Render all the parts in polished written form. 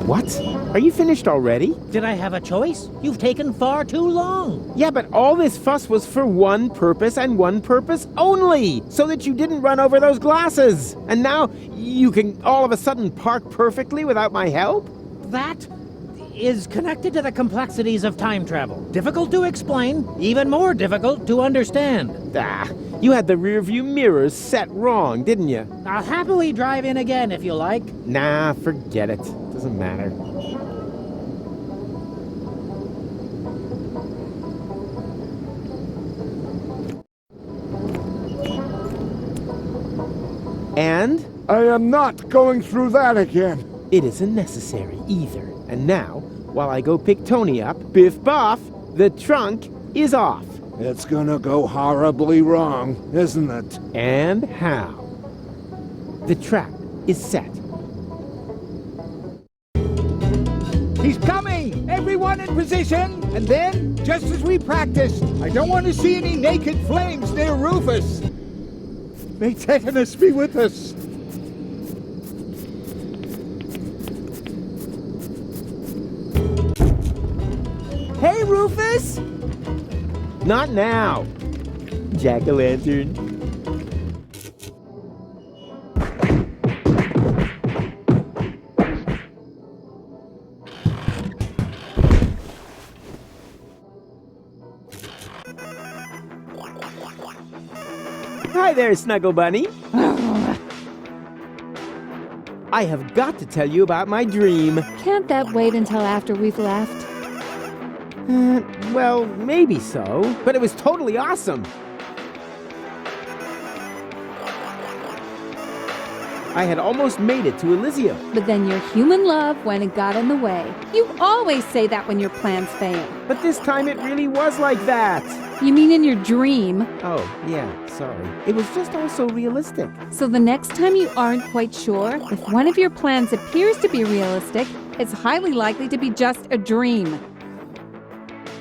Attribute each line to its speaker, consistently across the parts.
Speaker 1: What? Are you finished already?
Speaker 2: Did I have a choice? You've taken far too long.
Speaker 1: Yeah, but all this fuss was for one purpose and one purpose only, so that you didn't run over those glasses. And now you can all of a sudden park perfectly without my help?
Speaker 2: That is connected to the complexities of time travel. Difficult to explain, even more difficult to understand.
Speaker 1: You had the rearview mirrors set wrong, didn't you?
Speaker 2: I'll happily drive in again if you like.
Speaker 1: Nah, forget it. Doesn't matter. And?
Speaker 3: I am not going through that again.
Speaker 1: It isn't necessary either. And now, while I go pick Tony up, biff boff, the trunk is off.
Speaker 3: It's gonna go horribly wrong, isn't it?
Speaker 1: And how? The trap is set.
Speaker 4: He's coming! Everyone in position! And then, just as we practiced, I don't want to see any naked flames near Rufus. May tetanus be with us.
Speaker 1: Hey, Rufus! Not now, Jack-o'-lantern. Hi there, Snuggle Bunny. I have got to tell you about my dream.
Speaker 5: Can't that wait until after we've left?
Speaker 1: Well, maybe so, but it was totally awesome. I had almost made it to Elysium.
Speaker 5: But then your human love went and got in the way. You always say that when your plans fail.
Speaker 1: But this time it really was like that.
Speaker 5: You mean in your dream?
Speaker 1: Oh, yeah, sorry. It was just also realistic.
Speaker 5: So the next time you aren't quite sure, if one of your plans appears to be realistic, it's highly likely to be just a dream.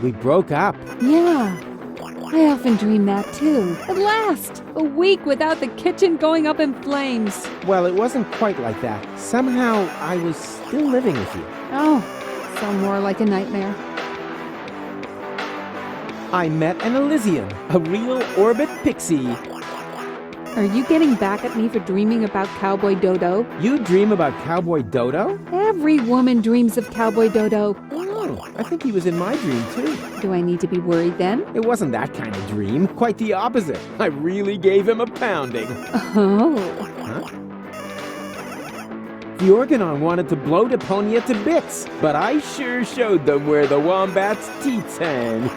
Speaker 1: We broke up.
Speaker 5: Yeah, I often dream that too. At last, a week without the kitchen going up in flames.
Speaker 1: Well, it wasn't quite like that. Somehow, I was still living with you.
Speaker 5: Oh, so more like a nightmare.
Speaker 1: I met an Elysium, a real orbit pixie.
Speaker 5: Are you getting back at me for dreaming about Cowboy Dodo?
Speaker 1: You dream about Cowboy Dodo?
Speaker 5: Every woman dreams of Cowboy Dodo.
Speaker 1: Oh, I think he was in my dream, too.
Speaker 5: Do I need to be worried then?
Speaker 1: It wasn't that kind of dream. Quite the opposite. I really gave him a pounding.
Speaker 5: Oh.
Speaker 1: Huh? The Organon wanted to blow Deponia to bits, but I sure showed them where the wombat's teats hang.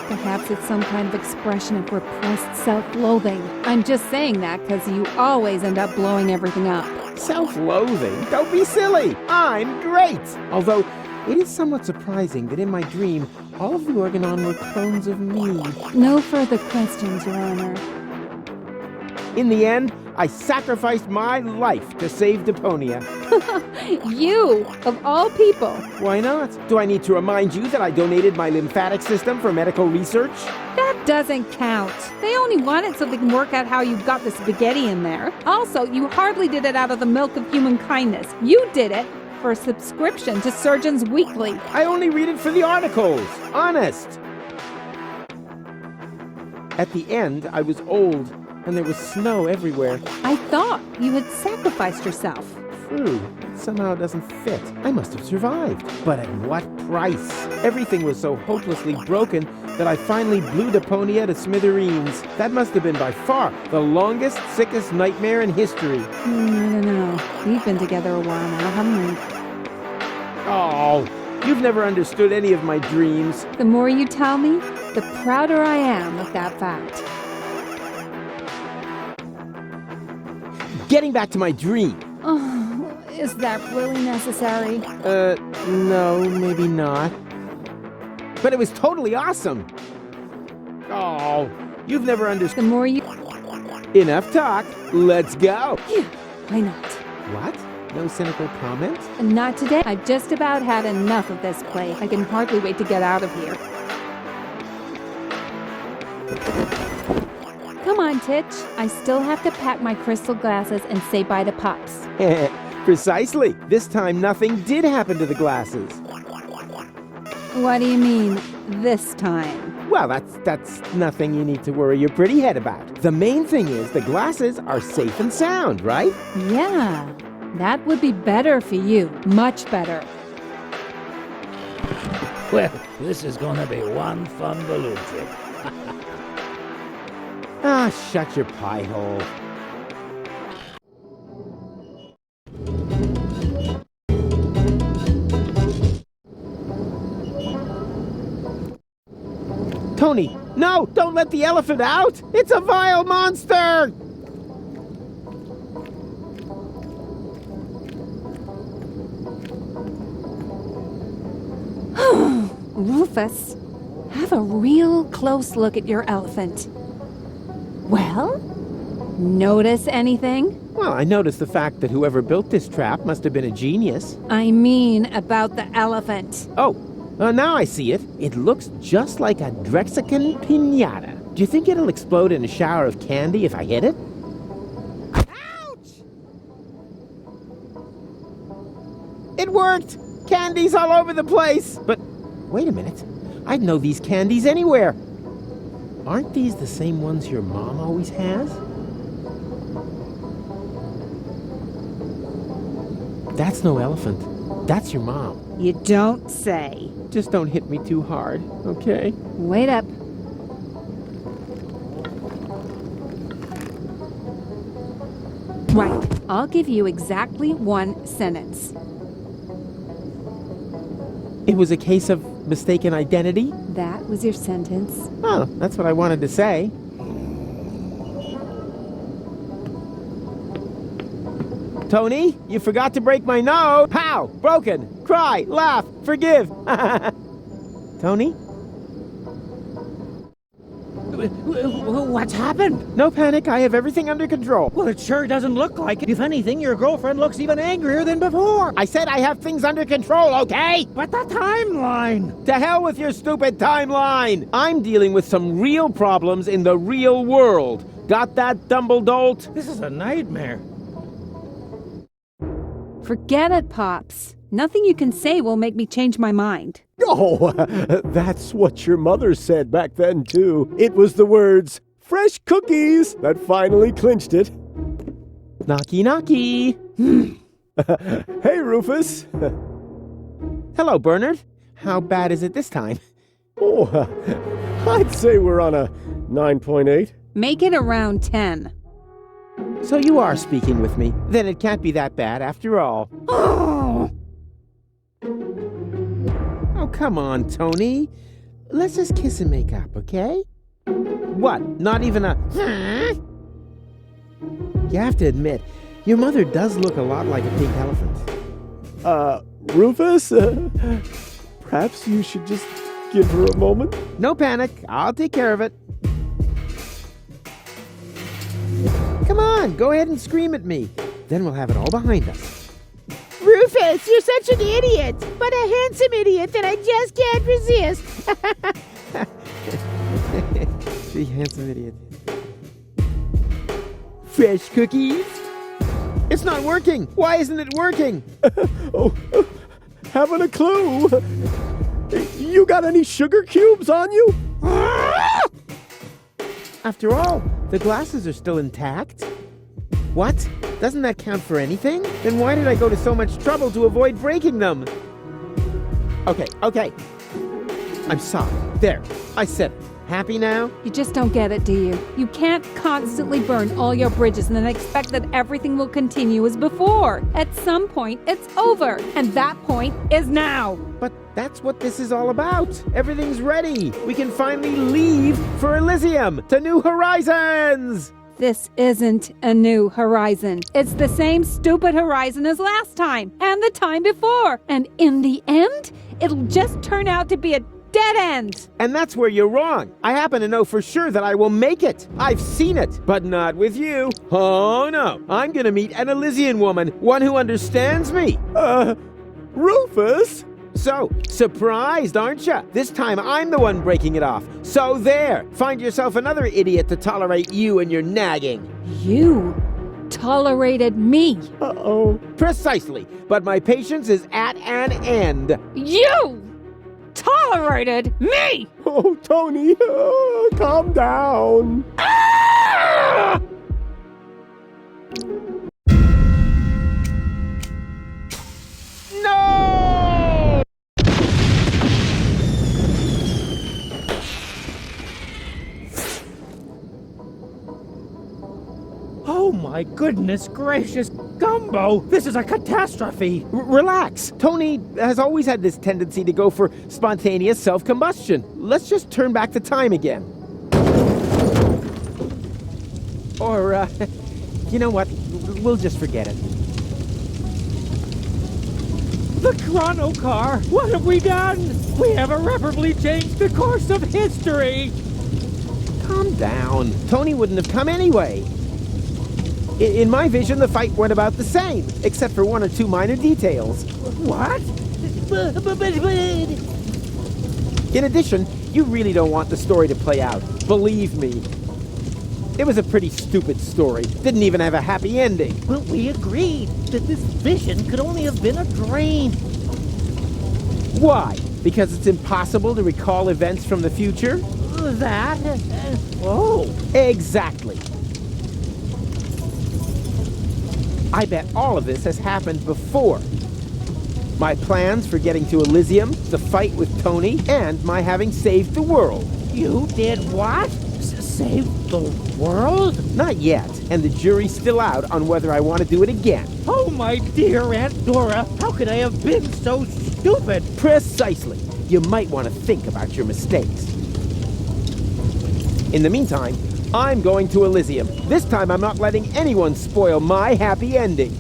Speaker 5: Perhaps it's some kind of expression of repressed self-loathing. I'm just saying that because you always end up blowing everything up.
Speaker 1: Self-loathing? Don't be silly! I'm great! Although, it is somewhat surprising that in my dream, all of the Organon were clones of me.
Speaker 5: No further questions, Your Honor.
Speaker 1: In the end, I sacrificed my life to save Deponia.
Speaker 5: You, of all people.
Speaker 1: Why not? Do I need to remind you that I donated my lymphatic system for medical research?
Speaker 5: That doesn't count. They only want it so they can work out how you got the spaghetti in there. Also, you hardly did it out of the milk of human kindness. You did it for a subscription to Surgeons Weekly.
Speaker 1: I only read it for the articles. Honest. At the end, I was old, and there was snow everywhere.
Speaker 5: I thought you had sacrificed yourself.
Speaker 1: True. It somehow doesn't fit. I must have survived. But at what price? Everything was so hopelessly broken that I finally blew Deponia to smithereens. That must have been by far the longest, sickest nightmare in history.
Speaker 5: I don't know. We've been together a while now, haven't we?
Speaker 1: Oh, you've never understood any of my dreams.
Speaker 5: The more you tell me, the prouder I am of that fact.
Speaker 1: Getting back to my dream.
Speaker 5: Oh, is that really necessary?
Speaker 1: No, maybe not. But it was totally awesome. Oh, you've never understood.
Speaker 5: The more you...
Speaker 1: Enough talk. Let's go.
Speaker 5: Yeah, why not?
Speaker 1: What? No cynical comments?
Speaker 5: Not today. I've just about had enough of this play. I can hardly wait to get out of here. Come on, Titch. I still have to pack my crystal glasses and say bye to Pops.
Speaker 1: Precisely. This time nothing did happen to the glasses.
Speaker 5: What do you mean, this time?
Speaker 1: Well, that's nothing you need to worry your pretty head about. The main thing is the glasses are safe and sound, right?
Speaker 5: Yeah, that would be better for you. Much better.
Speaker 2: Well, this is gonna be one fun balloon trip.
Speaker 1: Ah, shut your pie hole. Tony, no! Don't let the elephant out! It's a vile monster!
Speaker 5: Rufus, have a real close look at your elephant. Well, notice anything?
Speaker 1: Well, I noticed the fact that whoever built this trap must have been a genius.
Speaker 5: I mean about the elephant.
Speaker 1: Oh, now I see it. It looks just like a Drexican piñata. Do you think it'll explode in a shower of candy if I hit it? Ouch! It worked! Candies all over the place! But wait a minute. I'd know these candies anywhere. Aren't these the same ones your mom always has? That's no elephant. That's your mom.
Speaker 5: You don't say.
Speaker 1: Just don't hit me too hard, okay?
Speaker 5: Wait up. Right. I'll give you exactly one sentence.
Speaker 1: It was a case of mistaken identity?
Speaker 5: That was your sentence.
Speaker 1: Oh, that's what I wanted to say. Tony, you forgot to break my nose. Pow! Broken. Cry, laugh, forgive. Tony?
Speaker 2: What's happened?
Speaker 1: No panic, I have everything under control.
Speaker 2: Well, it sure doesn't look like it. If anything, your girlfriend looks even angrier than before.
Speaker 1: I said I have things under control, okay?
Speaker 2: But the timeline!
Speaker 1: To hell with your stupid timeline! I'm dealing with some real problems in the real world. Got that, Dumbledolt?
Speaker 2: This is a nightmare.
Speaker 5: Forget it, Pops. Nothing you can say will make me change my mind.
Speaker 6: Oh, that's what your mother said back then, too. It was the words, fresh cookies, that finally clinched it.
Speaker 1: Knocky, knocky.
Speaker 6: Hey, Rufus.
Speaker 1: Hello, Bernard. How bad is it this time?
Speaker 6: Oh, I'd say we're on a 9.8.
Speaker 5: Make it around 10.
Speaker 1: So you are speaking with me. Then it can't be that bad after all. Oh, come on, Tony. Let's just kiss and make up, okay? What? Not even a... You have to admit, your mother does look a lot like a pink elephant.
Speaker 6: Rufus, perhaps you should just give her a moment?
Speaker 1: No panic. I'll take care of it. Come on, go ahead and scream at me. Then we'll have it all behind us.
Speaker 7: Rufus, you're such an idiot, but a handsome idiot that I just can't resist.
Speaker 1: The handsome idiot. Fresh cookies? It's not working. Why isn't it working?
Speaker 6: Oh, haven't a clue. You got any sugar cubes on you?
Speaker 1: After all, the glasses are still intact. What? Doesn't that count for anything? Then why did I go to so much trouble to avoid breaking them? Okay. I'm sorry. There, I said it. Happy now?
Speaker 5: You just don't get it, do you? You can't constantly burn all your bridges and then expect that everything will continue as before. At some point, it's over. And that point is now.
Speaker 1: But that's what this is all about. Everything's ready. We can finally leave for Elysium to new horizons.
Speaker 5: This isn't a new horizon. It's the same stupid horizon as last time and the time before. And in the end, it'll just turn out to be a dead end.
Speaker 1: And that's where you're wrong. I happen to know for sure that I will make it. I've seen it, but not with you. Oh no, I'm gonna meet an Elysian woman, one who understands me.
Speaker 6: Rufus?
Speaker 1: So, surprised, aren't you? This time I'm the one breaking it off. So there, find yourself another idiot to tolerate you and your nagging.
Speaker 5: You? tolerated me.
Speaker 6: Uh-oh.
Speaker 1: Precisely. But my patience is at an end.
Speaker 5: You tolerated me!
Speaker 6: Oh, Tony, calm down.
Speaker 1: No!
Speaker 2: Oh my goodness gracious, Gumbo! This is a catastrophe!
Speaker 1: Relax. Tony has always had this tendency to go for spontaneous self-combustion. Let's just turn back the time again. Or, you know what? We'll just forget it.
Speaker 2: The chrono car! What have we done? We have irreparably changed the course of history!
Speaker 1: Calm down. Tony wouldn't have come anyway. In my vision, the fight went about the same, except for one or two minor details.
Speaker 2: What?
Speaker 1: In addition, you really don't want the story to play out. Believe me. It was a pretty stupid story. Didn't even have a happy ending.
Speaker 2: Well, we agreed that this vision could only have been a dream.
Speaker 1: Why? Because it's impossible to recall events from the future?
Speaker 2: That? Oh.
Speaker 1: Exactly. I bet all of this has happened before. My plans for getting to Elysium, the fight with Tony, and my having saved the world.
Speaker 2: You did what? Save the world?
Speaker 1: Not yet, and the jury's still out on whether I want to do it again.
Speaker 2: Oh, my dear Aunt Dora, how could I have been so stupid?
Speaker 1: Precisely. You might want to think about your mistakes. In the meantime, I'm going to Elysium. This time I'm not letting anyone spoil my happy ending.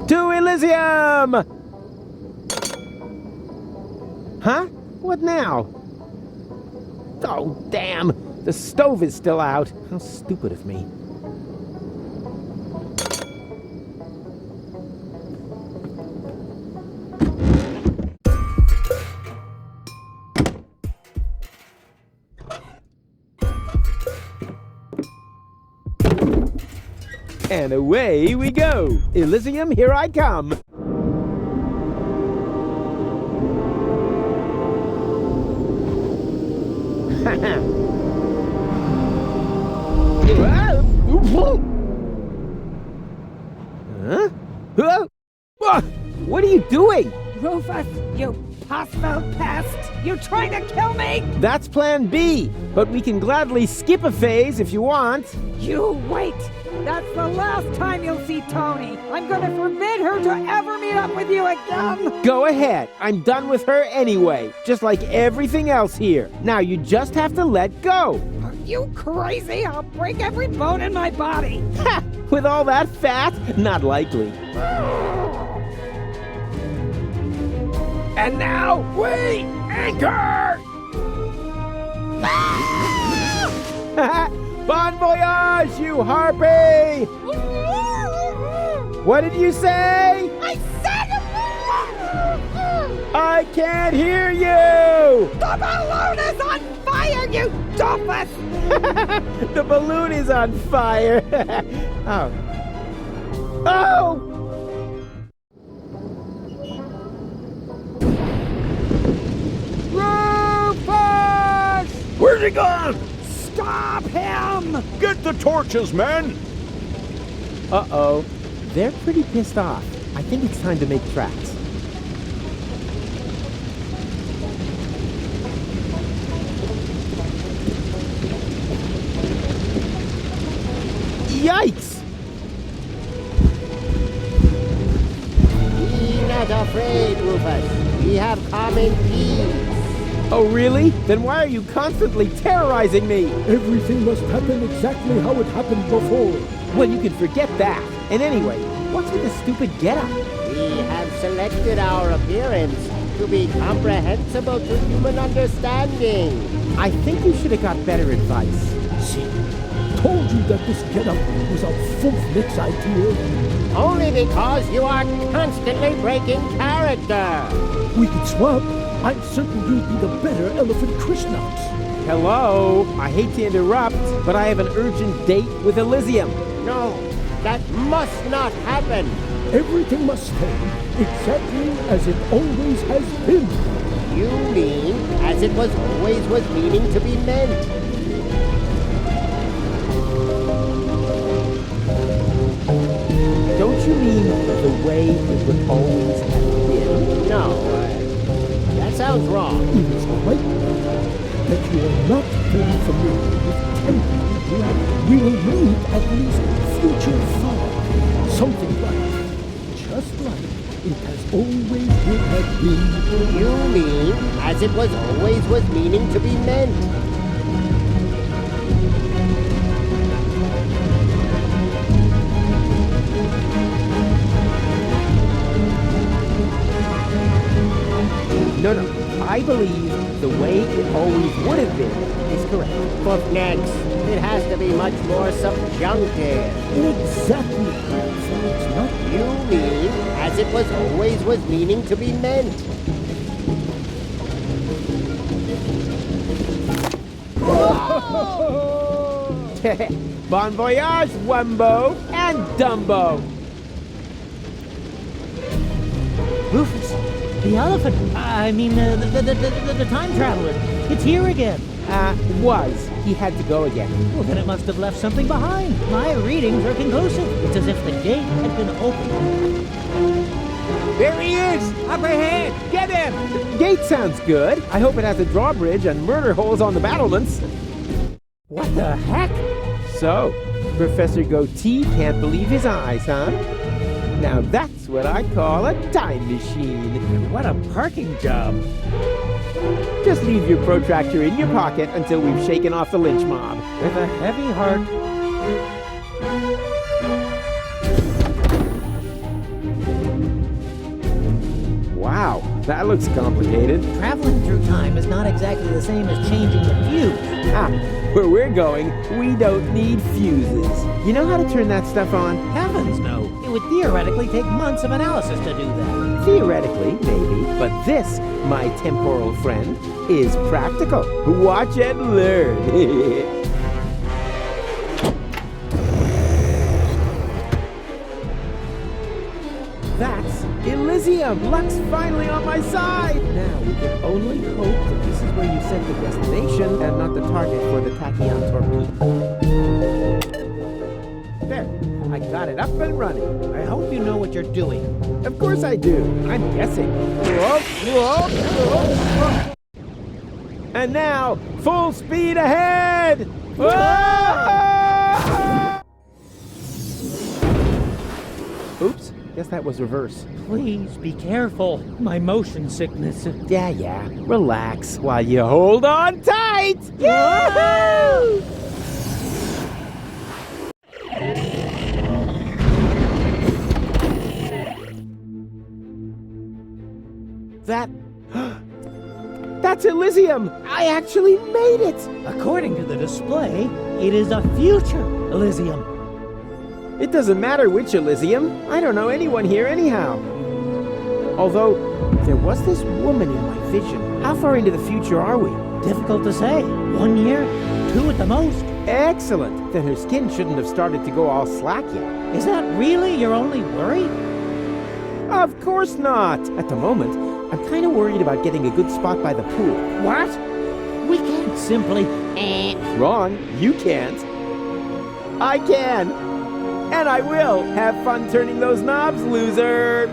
Speaker 1: To Elysium! Huh? What now? Oh, damn! The stove is still out. How stupid of me. And away we go! Elysium, here I come! Huh? What are you doing?
Speaker 7: Rufus, you possible pest! You're trying to kill me!
Speaker 1: That's plan B, but we can gladly skip a phase if you want.
Speaker 7: You wait! That's the last time you'll see Tony! I'm gonna forbid her to ever meet up with you again!
Speaker 1: Go ahead. I'm done with her anyway, just like everything else here. Now you just have to let go.
Speaker 7: Are you crazy? I'll break every bone in my body!
Speaker 1: Ha! With all that fat? Not likely. And now, we anchor! Bon voyage, you harpy! What did you say?
Speaker 7: I said
Speaker 1: I can't hear you!
Speaker 7: the balloon is on fire, you doofus!
Speaker 1: The balloon is on fire. Oh. Oh!
Speaker 4: Rufus!
Speaker 3: Where's he gone?
Speaker 7: Stop him!
Speaker 3: Get the torches, men!
Speaker 1: Uh-oh. They're pretty pissed off. I think it's time to make tracks. Yikes!
Speaker 8: Be not afraid, Rufus. We have come in peace.
Speaker 1: Oh, really? Then why are you constantly terrorizing me?
Speaker 6: Everything must happen exactly how it happened before.
Speaker 1: Well, you can forget that. And anyway, what's with the stupid getup?
Speaker 8: We have selected our appearance to be comprehensible to human understanding.
Speaker 1: I think you should have got better advice.
Speaker 6: told you that this getup was a Fewlocks idea.
Speaker 8: Only because you are constantly breaking character.
Speaker 6: We could swap. I'm certain you'll be the better elephant Krishnauts.
Speaker 1: Hello? I hate to interrupt, but I have an urgent date with Elysium.
Speaker 8: No, that must not happen.
Speaker 6: Everything must stay exactly as it always has been.
Speaker 8: You mean as it was always was meaning to be meant.
Speaker 1: Don't you mean the way it would always have been?
Speaker 8: No, that sounds wrong.
Speaker 6: It is quite that you are not very familiar with temporal here. We will meet at least future thought. Something like, just like it has always would have been.
Speaker 8: You mean as it was always was meaning to be meant.
Speaker 1: No, I believe the way it always would have been is correct.
Speaker 8: But next, it has to be much more subjunctive.
Speaker 6: Exactly. So it's not
Speaker 8: You mean as it was always was meaning to be meant.
Speaker 1: Bon voyage, Wumbo and Dumbo.
Speaker 2: Rufus, the elephant. The time traveler. It's here again.
Speaker 1: He had to go again.
Speaker 2: Well, then it must have left something behind. My readings are conclusive. It's as if the gate had been opened.
Speaker 4: There he is! Up ahead! Get him!
Speaker 1: Gate sounds good. I hope it has a drawbridge and murder holes on the battlements.
Speaker 2: What the heck?
Speaker 1: So, Professor Goatee can't believe his eyes, huh? Now that's what I call a time machine.
Speaker 2: What a parking job.
Speaker 1: Just leave your protractor in your pocket until we've shaken off the lynch mob.
Speaker 2: With a heavy heart.
Speaker 1: Wow, that looks complicated.
Speaker 2: Traveling through time is not exactly the same as changing the fuse.
Speaker 1: Where we're going, we don't need fuses. You know how to turn that stuff on?
Speaker 2: Heavens, no. It would theoretically take months of analysis to do that.
Speaker 1: Theoretically, maybe. But this, my temporal friend, is practical. Watch and learn. That's Elysium! Luck's finally on my side! Now we can only hope that this is where you set the destination and not the target for the tachyon torpedo. There, I got it up and running.
Speaker 2: I hope you know what you're doing.
Speaker 1: Of course I do. I'm guessing. And now, full speed ahead! Oops. Guess that was reverse.
Speaker 2: Please be careful. My motion sickness.
Speaker 1: Yeah. Relax while you hold on tight! Yahoo! That's Elysium! I actually made it!
Speaker 2: According to the display, it is a future Elysium.
Speaker 1: It doesn't matter which Elysium. I don't know anyone here anyhow. Although, there was this woman in my vision. How far into the future are we?
Speaker 2: Difficult to say. 1 year, 2 at the most.
Speaker 1: Excellent. Then her skin shouldn't have started to go all slack yet.
Speaker 2: Is that really your only worry?
Speaker 1: Of course not. At the moment, I'm kind of worried about getting a good spot by the pool.
Speaker 2: What? We can't simply...
Speaker 1: Wrong. You can't. I can. And I will. Have fun turning those knobs, loser.